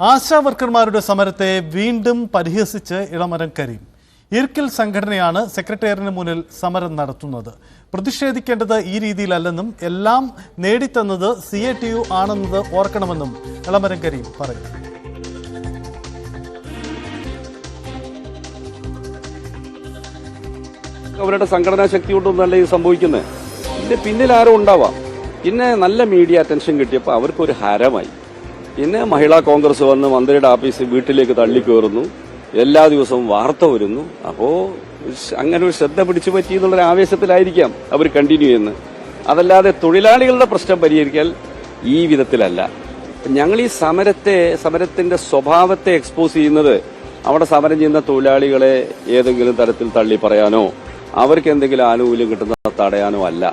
ആശാവർക്കർമാരുടെ സമരത്തെ വീണ്ടും പരിഹസിച്ച് ഇളമരം കരീം. ഇർക്കിൽ സംഘടനയാണ് സെക്രട്ടേറിയറ്റിന് മുന്നിൽ സമരം നടത്തുന്നത്. പ്രതിഷേധിക്കേണ്ടത് ഈ രീതിയിലല്ലെന്നും എല്ലാം നേടിത്തന്നത് CATU ആണെന്നത് ഓർക്കണമെന്നും ഇളമരം കരീം പറയുന്നു. അവരുടെ സംഘടനാ ശക്തി കൊണ്ടൊന്നല്ല ഇത് സംഭവിക്കുന്നത്. ഇതിന്റെ പിന്നിൽ ആരും ഉണ്ടാവാം. പിന്നെ നല്ല മീഡിയ അറ്റൻഷൻ കിട്ടിയപ്പോൾ അവർക്കൊരു ഹരമായി. പിന്നെ മഹിളാ കോൺഗ്രസ് വന്ന് മന്ത്രിയുടെ ഓഫീസ് വീട്ടിലേക്ക് തള്ളിക്കയറുന്നു, എല്ലാ ദിവസവും വാർത്ത വരുന്നു. അപ്പോ അങ്ങനെ ഒരു ശ്രദ്ധ പിടിച്ചു പറ്റി എന്നുള്ളൊരു ആവേശത്തിലായിരിക്കാം അവർ കണ്ടിന്യൂ ചെയ്യുന്നത്. അതല്ലാതെ തൊഴിലാളികളുടെ പ്രശ്നം പരിഹരിക്കാൻ ഈ വിധത്തിലല്ല. ഞങ്ങൾ ഈ സമരത്തിന്റെ സ്വഭാവത്തെ എക്സ്പോസ് ചെയ്യുന്നത് അവിടെ സമരം ചെയ്യുന്ന തൊഴിലാളികളെ ഏതെങ്കിലും തരത്തിൽ തള്ളി പറയാനോ അവർക്ക് എന്തെങ്കിലും ആനുകൂല്യം കിട്ടുന്ന തടയാനോ അല്ല.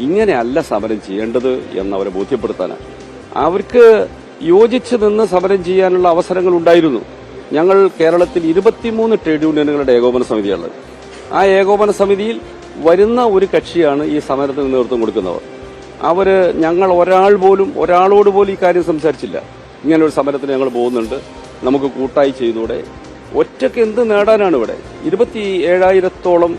ഇങ്ങനെയല്ല സമരം ചെയ്യേണ്ടത് എന്നവരെ ബോധ്യപ്പെടുത്താനാണ്. അവർക്ക് യോജിച്ച് നിന്ന് സമരം ചെയ്യാനുള്ള അവസരങ്ങൾ ഉണ്ടായിരുന്നു. ഞങ്ങൾ കേരളത്തിൽ 23 ട്രേഡ് യൂണിയനുകളുടെ ഏകോപന സമിതിയുള്ളത്. ആ ഏകോപന സമിതിയിൽ വരുന്ന ഒരു കക്ഷിയാണ് ഈ സമരത്തിന് നേതൃത്വം കൊടുക്കുന്നവർ. ഞങ്ങൾ ഒരാളോട് പോലും ഈ കാര്യം സംസാരിച്ചില്ല. ഇങ്ങനെ ഒരു സമരത്തിന് ഞങ്ങൾ പോകുന്നുണ്ട്, നമുക്ക് കൂട്ടായി ചെയ്തൂടെ. ഒറ്റയ്ക്ക് എന്ത് നേടാനാണ് ഇവിടെ? 27,000-ഓളം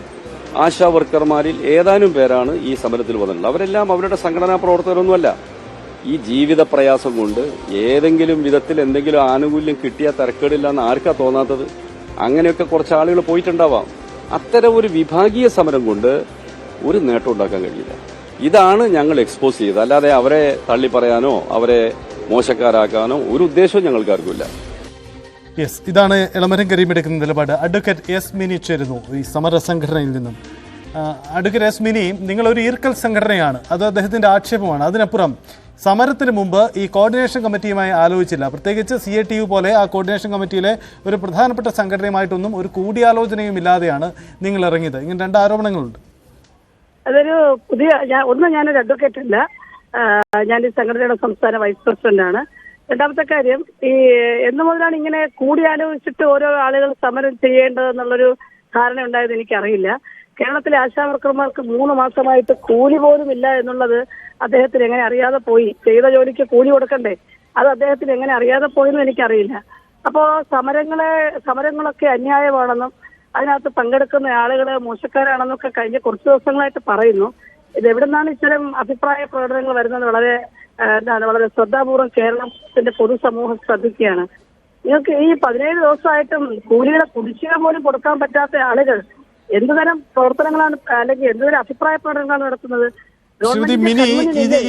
ആശാ വർക്കർമാരിൽ ഏതാനും പേരാണ് ഈ സമരത്തിൽ വന്നിട്ടുള്ളത്. അവരെല്ലാം അവരുടെ സംഘടനാ പ്രവർത്തകരൊന്നുമല്ല. ഈ ജീവിത പ്രയാസം കൊണ്ട് ഏതെങ്കിലും വിധത്തിൽ എന്തെങ്കിലും ആനുകൂല്യം കിട്ടിയാൽ തിരക്കേടില്ല എന്ന് ആർക്കാ തോന്നാത്തത്? അങ്ങനെയൊക്കെ കുറച്ച് ആളുകൾ പോയിട്ടുണ്ടാവാം. അത്തരം ഒരു വിഭാഗീയ സമരം കൊണ്ട് ഒരു നേട്ടം ഉണ്ടാക്കാൻ കഴിയില്ല. ഇതാണ് ഞങ്ങൾ എക്സ്പോസ് ചെയ്തത്. അല്ലാതെ അവരെ തള്ളി പറയാനോ അവരെ മോശക്കാരാക്കാനോ ഒരു ഉദ്ദേശവും ഞങ്ങൾക്കാർക്കില്ല. ഇതാണ് ഇളമരം കരീം എടുക്കുന്ന നിലപാട്. അഡ്വക്കേറ്റ് എസ് മിനി ചേരുന്നു ഈ സമര സംഘടനയിൽ നിന്നും. അഡ്വക്കേറ്റ് എസ് മിനി, നിങ്ങളൊരു ഈർക്കൽ സംഘടനയാണ്, അത് അദ്ദേഹത്തിന്റെ ആക്ഷേപമാണ്. അതിനപ്പുറം സമരത്തിന് മുമ്പ് ഈ കോർഡിനേഷൻ കമ്മിറ്റിയുമായി ആലോചിച്ചില്ല. പ്രത്യേകിച്ച് CATU പോലെ ആ കോർഡിനേഷൻ കമ്മിറ്റിയിലെ ഒരു പ്രധാനപ്പെട്ട സംഘടനയുമായിട്ടൊന്നും ഒരു കൂടിയാലോചനയും ഇല്ലാതെയാണ് നിങ്ങൾ ഇറങ്ങിയത്. ഇങ്ങനെ 2 ആരോപണങ്ങളുണ്ട്. അതൊരു ഞാനൊരു അഡ്വക്കേറ്റ് അല്ല, ഞാൻ ഈ സംഘടനയുടെ സംസ്ഥാന വൈസ് പ്രസിഡന്റാണ്. രണ്ടാമത്തെ കാര്യം, ഈ എന്നു മുതലാണ് ഇങ്ങനെ കൂടിയാലോചിച്ചിട്ട് ഓരോ ആളുകൾ സമരം ചെയ്യേണ്ടതെന്നുള്ളൊരു ധാരണ ഉണ്ടായത് എനിക്കറിയില്ല. കേരളത്തിലെ ആശാവർക്കർമാർക്ക് 3 മാസമായിട്ട് കൂലി പോലും ഇല്ല എന്നുള്ളത് അദ്ദേഹത്തിന് എങ്ങനെ അറിയാതെ പോയി? ചെയ്ത ജോലിക്ക് കൂലി കൊടുക്കണ്ടേ? അത് അദ്ദേഹത്തിന് എങ്ങനെ അറിയാതെ പോയെന്നും എനിക്കറിയില്ല. അപ്പോ സമരങ്ങളൊക്കെ അന്യായമാണെന്നും അതിനകത്ത് പങ്കെടുക്കുന്ന ആളുകൾ മോശക്കാരാണെന്നൊക്കെ കഴിഞ്ഞ കുറച്ച് ദിവസങ്ങളായിട്ട് പറയുന്നു. ഇത് എവിടെ നിന്നാണ് ഇത്തരം അഭിപ്രായ പ്രകടനങ്ങൾ വരുന്നത്? വളരെ ശ്രദ്ധാപൂർവ്വം കേരളത്തിന്റെ പൊതുസമൂഹം ശ്രദ്ധിക്കുകയാണ്. നിങ്ങൾക്ക് ഈ 17 ദിവസമായിട്ടും കൂലിയുടെ കുടിശ്ശിക പോലും കൊടുക്കാൻ പറ്റാത്ത ആളുകൾ എന്തുതരം പ്രവർത്തനങ്ങളാണ് അല്ലെങ്കിൽ എന്തുതരം അഭിപ്രായ പ്രകടനങ്ങളാണ് നടത്തുന്നത്? മിനി,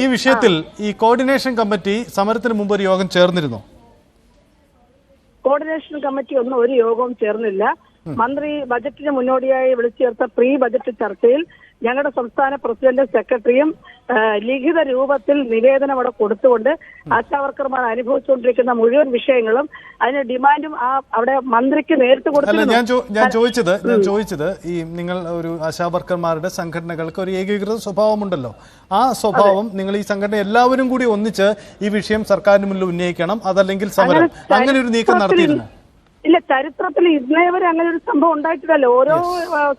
ഈ വിഷയത്തിൽ ഈ കോർഡിനേഷൻ കമ്മിറ്റി സമരത്തിന് മുമ്പ് ഒരു യോഗം ചേർന്നിരുന്നോ? കോർഡിനേഷൻ കമ്മിറ്റി ഒന്നും ഒരു യോഗവും ചേർന്നില്ല. മന്ത്രി ബജറ്റിന് മുന്നോടിയായി വിളിച്ചു ചേർത്ത പ്രീ ബജറ്റ് ചർച്ചയിൽ ഞങ്ങളുടെ സംസ്ഥാന പ്രസിഡന്റും സെക്രട്ടറിയും ലിഖിത രൂപത്തിൽ നിവേദനം അവിടെ കൊടുത്തുകൊണ്ട് ആശാവർക്കർമാർ അനുഭവിച്ചുകൊണ്ടിരിക്കുന്ന മുഴുവൻ വിഷയങ്ങളും അതിന് ഡിമാൻഡും അവിടെ മന്ത്രിക്ക് നേരിട്ട് കൊടുത്തു. ഞാൻ ചോദിച്ചത് ഈ നിങ്ങൾ ഒരു ആശാവർക്കർമാരുടെ സംഘടനകൾക്ക് ഒരു ഏകീകൃത സ്വഭാവമുണ്ടല്ലോ, ആ സ്വഭാവം നിങ്ങൾ ഈ സംഘടന എല്ലാവരും കൂടി ഒന്നിച്ച് ഈ വിഷയം സർക്കാരിന് മുന്നിൽ ഉന്നയിക്കണം, അതല്ലെങ്കിൽ സമരം, അങ്ങനെ ഒരു നീക്കം നടത്തിയിരുന്നു? ഇല്ല, ചരിത്രത്തിൽ ഇന്നേ വരെ അങ്ങനെ ഒരു സംഭവം ഉണ്ടായിട്ടില്ലല്ലോ. ഓരോ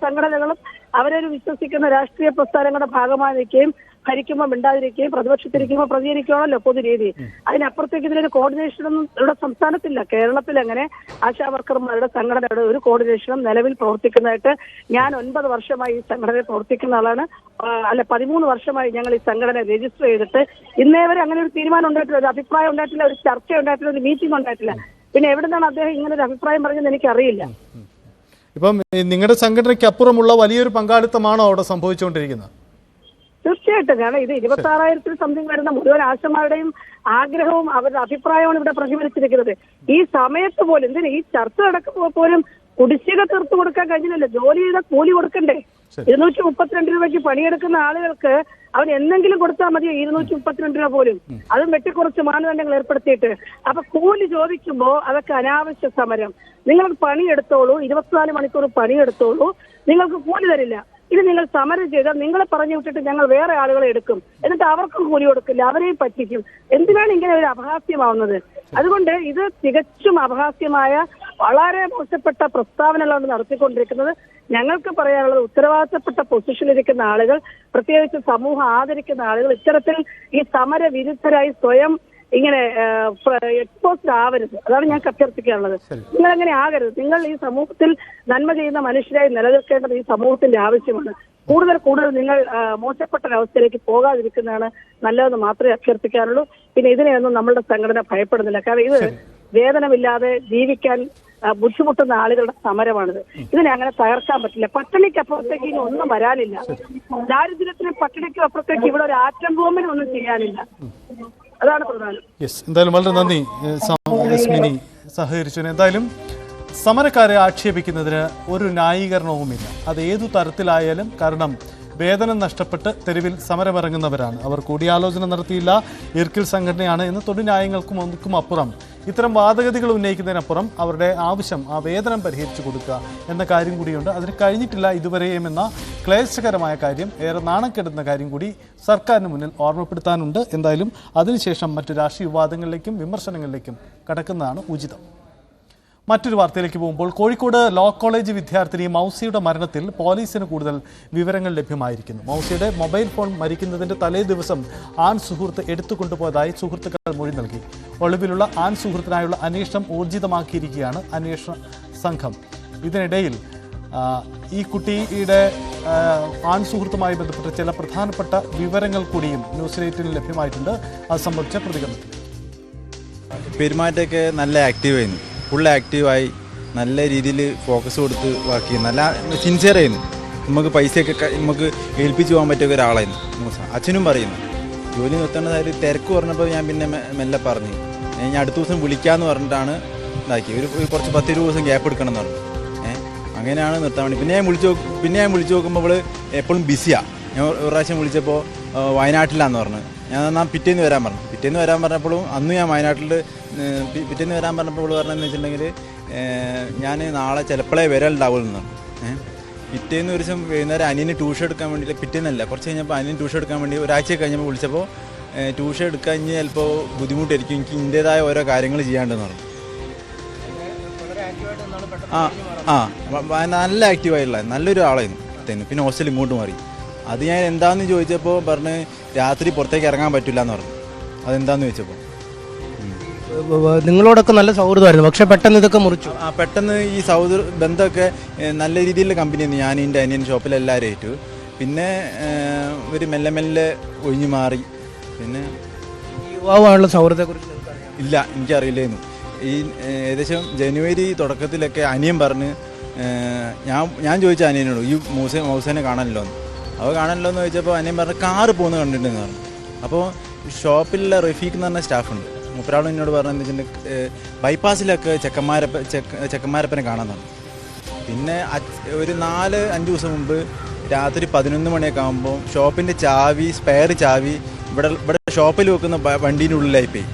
സംഘടനകളും അവരൊരു വിശ്വസിക്കുന്ന രാഷ്ട്രീയ പ്രസ്ഥാനങ്ങളുടെ ഭാഗമായി നിൽക്കുകയും ഭരിക്കുമ്പോൾ മിണ്ടാതിരിക്കുകയും പ്രതിപക്ഷത്തിരിക്കുമ്പോൾ പ്രതികരിക്കുകയാണല്ലോ പൊതുരീതി. അതിനപ്പുറത്തേക്ക് ഇതിലൊരു കോർഡിനേഷനൊന്നും ഇവിടെ സംസ്ഥാനത്തില്ല. കേരളത്തിൽ അങ്ങനെ ആശാവർക്കർമാരുടെ സംഘടനയുടെ ഒരു കോർഡിനേഷനും നിലവിൽ പ്രവർത്തിക്കുന്നതായിട്ട് ഞാൻ 9 വർഷമായി ഈ സംഘടനയിൽ പ്രവർത്തിക്കുന്ന ആളാണ്. 13 വർഷമായി ഞങ്ങൾ ഈ സംഘടന രജിസ്റ്റർ ചെയ്തിട്ട് ഇന്നേ വരെ അങ്ങനെ ഒരു തീരുമാനം ഉണ്ടായിട്ടില്ല, ഒരു അഭിപ്രായം ഉണ്ടായിട്ടില്ല, ഒരു ചർച്ച ഉണ്ടായിട്ടില്ല, ഒരു മീറ്റിംഗ് ഉണ്ടായിട്ടില്ല. പിന്നെ എവിടെ നിന്നാണ് അദ്ദേഹം ഇങ്ങനെ ഒരു അഭിപ്രായം പറഞ്ഞതെന്ന് എനിക്കറിയില്ല. ഇപ്പം നിങ്ങളുടെ സംഘടനയ്ക്ക് അപ്പുറമുള്ള വലിയൊരു പങ്കാളിത്തമാണോ അവിടെ സംഭവിച്ചുകൊണ്ടിരിക്കുന്നത്? തീർച്ചയായിട്ടും. കാരണം ഇത് 26,000 സംതിങ് വരുന്ന മുഴുവൻ ആശമാരുടെയും ആഗ്രഹവും അവരുടെ അഭിപ്രായമാണ് ഇവിടെ പ്രതിഫലിച്ചിരിക്കുന്നത്. ഈ സമയത്ത് പോലും ഈ ചർച്ച നടക്കുമ്പോൾ പോലും കുടിശ്ശിക തീർത്തു കൊടുക്കാൻ കഴിഞ്ഞില്ലല്ലോ. ജോലി ചെയ്ത കൂലി കൊടുക്കണ്ടേ? 232 രൂപയ്ക്ക് പണിയെടുക്കുന്ന ആളുകൾക്ക് അവൻ എന്തെങ്കിലും കൊടുത്താൽ മതിയോ? 232 രൂപ പോലും, അതും വെട്ടിക്കുറച്ച് മാനദണ്ഡങ്ങൾ ഏർപ്പെടുത്തിയിട്ട്. അപ്പൊ കൂലി ചോദിക്കുമ്പോൾ അതൊക്കെ അനാവശ്യ സമരം. നിങ്ങൾ പണിയെടുത്തോളൂ, 24 മണിക്കൂർ പണിയെടുത്തോളൂ, നിങ്ങൾക്ക് കൂലി തരില്ല. ഇത് നിങ്ങൾ സമരം ചെയ്താൽ നിങ്ങളെ പറഞ്ഞു വിട്ടിട്ട് ഞങ്ങൾ വേറെ ആളുകളെ എടുക്കും, എന്നിട്ട് അവർക്കും കൂലി കൊടുക്കില്ല, അവരെയും പറ്റിക്കും. എന്തിനാണ് ഇങ്ങനെ ഒരു അപഹാസ്യമാവുന്നത്? അതുകൊണ്ട് ഇത് തികച്ചും അപഹാസ്യമായ വളരെ മോശപ്പെട്ട പ്രസ്താവനകളാണ് നടത്തിക്കൊണ്ടിരിക്കുന്നത്. ഞങ്ങൾക്ക് പറയാനുള്ളത്, ഉത്തരവാദിത്തപ്പെട്ട പൊസിഷനിലിരിക്കുന്ന ആളുകൾ, പ്രത്യേകിച്ച് സമൂഹം ആദരിക്കുന്ന ആളുകൾ ഇത്തരത്തിൽ ഈ സമര വിരുദ്ധരായി സ്വയം ഇങ്ങനെ എക്സ്പോസ്ഡ് ആവരുത്. അതാണ് ഞങ്ങൾക്ക് അഭ്യർത്ഥിക്കാനുള്ളത്. നിങ്ങൾ അങ്ങനെ ആകരുത്. നിങ്ങൾ ഈ സമൂഹത്തിൽ നന്മ ചെയ്യുന്ന മനുഷ്യരായി നിലനിൽക്കേണ്ടത് ഈ സമൂഹത്തിന്റെ ആവശ്യമാണ്. കൂടുതൽ നിങ്ങൾ മോശപ്പെട്ട ഒരവസ്ഥയിലേക്ക് പോകാതിരിക്കുന്നതാണ് നല്ലതെന്ന് മാത്രമേ അഭ്യർത്ഥിക്കാറുള്ളൂ. പിന്നെ ഇതിനെയൊന്നും നമ്മളുടെ സംഘടന ഭയപ്പെടുന്നില്ല. കാരണം ഇത് വേതനമില്ലാതെ ജീവിക്കാൻ ബുദ്ധിമുട്ടുന്ന ആളുകളുടെ സമരമാണിത്. ഇതിനെ അങ്ങനെ തകർക്കാൻ പറ്റില്ല. പട്ടിണിക്ക് അപ്പുറത്തേക്ക് ഇനി ഒന്നും വരാനില്ല. ദാരിദ്ര്യത്തിനും പട്ടിണിക്കും അപ്പുറത്തേക്ക് ഇവിടെ ഒരു ആറ്റം ബോംബിനും ഒന്നും ചെയ്യാനില്ല. അതാണ് പ്രധാനം. എന്തായാലും വളരെ നന്ദി യസ്മിനി സഹകരിച്ചു. എന്തായാലും സമരക്കാരെ ആക്ഷേപിക്കുന്നതിന് ഒരു ന്യായീകരണവുമില്ല. അത് ഏതു തരത്തിലായാലും. കാരണം വേതനം നഷ്ടപ്പെട്ട് തെരുവിൽ സമരമിറങ്ങുന്നവരാണ്. അവർ കൂടിയാലോചന നടത്തിയില്ല, ഇർക്കിൽ സംഘടനയാണ് എന്ന് തൊടുന്യായങ്ങൾക്കും ഒന്നും അപ്പുറം ഇത്തരം വാദഗതികൾ ഉന്നയിക്കുന്നതിനപ്പുറം അവരുടെ ആവശ്യം ആ വേതനം പരിഹരിച്ചു കൊടുക്കുക എന്ന കാര്യം കൂടിയുണ്ട്. അതിന് കഴിഞ്ഞിട്ടില്ല ഇതുവരെയും എന്ന ക്ലേശകരമായ കാര്യം, ഏറെ നാണം കെടുന്ന കാര്യം കൂടി സർക്കാരിന് മുന്നിൽ ഓർമ്മപ്പെടുത്താനുണ്ട്. എന്തായാലും അതിനുശേഷം മറ്റു രാഷ്ട്രീയ വിവാദങ്ങളിലേക്കും വിമർശനങ്ങളിലേക്കും കടക്കുന്നതാണ് ഉചിതം. മറ്റൊരു വാർത്തയിലേക്ക് പോകുമ്പോൾ കോഴിക്കോട് ലോ കോളേജ് വിദ്യാർത്ഥിനി മൗസിയുടെ മരണത്തിൽ പോലീസിന് കൂടുതൽ വിവരങ്ങൾ ലഭ്യമായിരിക്കുന്നു. മൗസിയുടെ മൊബൈൽ ഫോൺ മരിക്കുന്നതിൻ്റെ തലേ ദിവസം ആൺ സുഹൃത്ത് എടുത്തുകൊണ്ടുപോയതായി സുഹൃത്തുക്കൾ മൊഴി നൽകി. ഒളിവിലുള്ള ആൺ സുഹൃത്തിനായുള്ള അന്വേഷണം ഊർജിതമാക്കിയിരിക്കുകയാണ് അന്വേഷണ സംഘം. ഇതിനിടയിൽ ഈ കുട്ടിയുടെ ആൺ സുഹൃത്തുമായി ബന്ധപ്പെട്ട ചില പ്രധാനപ്പെട്ട വിവരങ്ങൾ കൂടിയും ന്യൂസ് 8 ലഭ്യമായിട്ടുണ്ട്. അത് സംബന്ധിച്ച പ്രതികരണത്തിൽ പെരുമാറ്റമൊക്കെ നല്ല ആക്റ്റീവായിരുന്നു. ഫുൾ ആക്റ്റീവായി നല്ല രീതിയിൽ ഫോക്കസ് കൊടുത്ത് വർക്ക് ചെയ്യുന്നു. നല്ല സിൻസിയർ ആയിരുന്നു. നമുക്ക് പൈസയൊക്കെ നമുക്ക് ഏൽപ്പിച്ചു പോകാൻ പറ്റിയ ഒരാളായിരുന്നു മൂസ. അച്ഛനും പറയുന്നു ജോലി നിർത്തേണ്ടതായിട്ട് തിരക്ക് പറഞ്ഞപ്പോൾ ഞാൻ പിന്നെ മെല്ലെ പറഞ്ഞു ഞാൻ അടുത്ത ദിവസം വിളിക്കാമെന്ന് പറഞ്ഞിട്ടാണ് ഇതാക്കി. ഒരു കുറച്ച് 10 ദിവസം ഗ്യാപ്പ് എടുക്കണം എന്ന് പറഞ്ഞു. അങ്ങനെയാണ് നിർത്താൻ വേണ്ടി. പിന്നെ ഞാൻ വിളിച്ചു നോക്കുമ്പോൾ അവൾ എപ്പോഴും ബിസിയാണ്. ഞാൻ ഒരു പ്രാവശ്യം വിളിച്ചപ്പോൾ വയനാട്ടിലാന്ന് പറഞ്ഞു. ഞാൻ എന്നാൽ പിറ്റേന്ന് വരാൻ പറഞ്ഞപ്പോഴും അന്ന് ഞാൻ വയനാട്ടിൽ പിറ്റേന്ന് വരാൻ പറഞ്ഞപ്പോൾ പറഞ്ഞതെന്ന് വെച്ചിട്ടുണ്ടെങ്കിൽ ഞാൻ നാളെ ചിലപ്പോഴേ വരലുണ്ടാവുള്ളൂ. പിറ്റേന്ന് ഒരു ദിവസം വൈകുന്നേരം അനിയന് ട്യൂഷൻ എടുക്കാൻ വേണ്ടി, പിറ്റേന്നല്ല കുറച്ച് കഴിഞ്ഞപ്പോൾ അനിയൻ ട്യൂഷൻ എടുക്കാൻ വേണ്ടി ഒരാഴ്ച കഴിഞ്ഞപ്പോൾ വിളിച്ചപ്പോൾ ട്യൂഷൻ എടുക്കാൻ ഇനി ചിലപ്പോൾ ബുദ്ധിമുട്ടായിരിക്കും, എനിക്ക് ഇതിൻ്റേതായ ഓരോ കാര്യങ്ങൾ ചെയ്യാണ്ടെന്ന് പറഞ്ഞു. നല്ല ആക്റ്റീവായിട്ടുള്ള നല്ലൊരു ആളായിരുന്നു. പിന്നെ ഹോസ്റ്റലിൽ ഇങ്ങോട്ട് മാറി. അത് ഞാൻ എന്താണെന്ന് ചോദിച്ചപ്പോൾ പറഞ്ഞ് രാത്രി പുറത്തേക്ക് ഇറങ്ങാൻ പറ്റില്ല എന്ന് പറഞ്ഞു. അതെന്താണെന്ന് ചോദിച്ചപ്പോൾ നിങ്ങളോടൊക്കെ നല്ല സൗഹൃദമായിരുന്നു, പക്ഷെ പെട്ടെന്ന് ഇതൊക്കെ മുറിച്ചു. പെട്ടെന്ന് ഈ സൗഹൃദ ബന്ധമൊക്കെ നല്ല രീതിയിലുള്ള കമ്പനിയായിരുന്നു. ഞാൻ എൻ്റെ അനിയൻ ഷോപ്പിലെല്ലാവരും ഏറ്റു. പിന്നെ ഒരു മെല്ലെ ഒഴിഞ്ഞു മാറി. പിന്നെ യുവാവാനുള്ള സൗഹൃദത്തെക്കുറിച്ച് ഇല്ല, എനിക്കറിയില്ലായിരുന്നു. ഈ ഏകദേശം ജനുവരി തുടക്കത്തിലൊക്കെ അനിയൻ പറഞ്ഞ് ഞാൻ ചോദിച്ച അനിയനോട് ഈ മൗസേനെ കാണാനല്ലോ എന്ന്. അപ്പോൾ കാണാനല്ലോ എന്ന് ചോദിച്ചപ്പോൾ അനിയൻ പറഞ്ഞ് കാറ് പോകുന്നത് കണ്ടിട്ടുണ്ടെന്ന് പറഞ്ഞു. അപ്പോൾ ഷോപ്പിലുള്ള റഫീഖ് എന്ന് പറഞ്ഞ സ്റ്റാഫുണ്ട്, മുപ്പരാളും എന്നോട് പറഞ്ഞതെന്ന് വെച്ചിട്ടുണ്ടെങ്കിൽ ബൈപ്പാസിലൊക്കെ ചെക്കന്മാരപ്പനെ കാണാൻ തുടങ്ങി. പിന്നെ ഒരു 4-5 ദിവസം മുമ്പ് രാത്രി 11 മണിയൊക്കെ ആകുമ്പോൾ ഷോപ്പിൻ്റെ ചാവി, സ്പെയർ ചാവി ഇവിടെ ഷോപ്പിൽ വെക്കുന്ന വണ്ടീൻ്റെ ഉള്ളിലായി പോയി.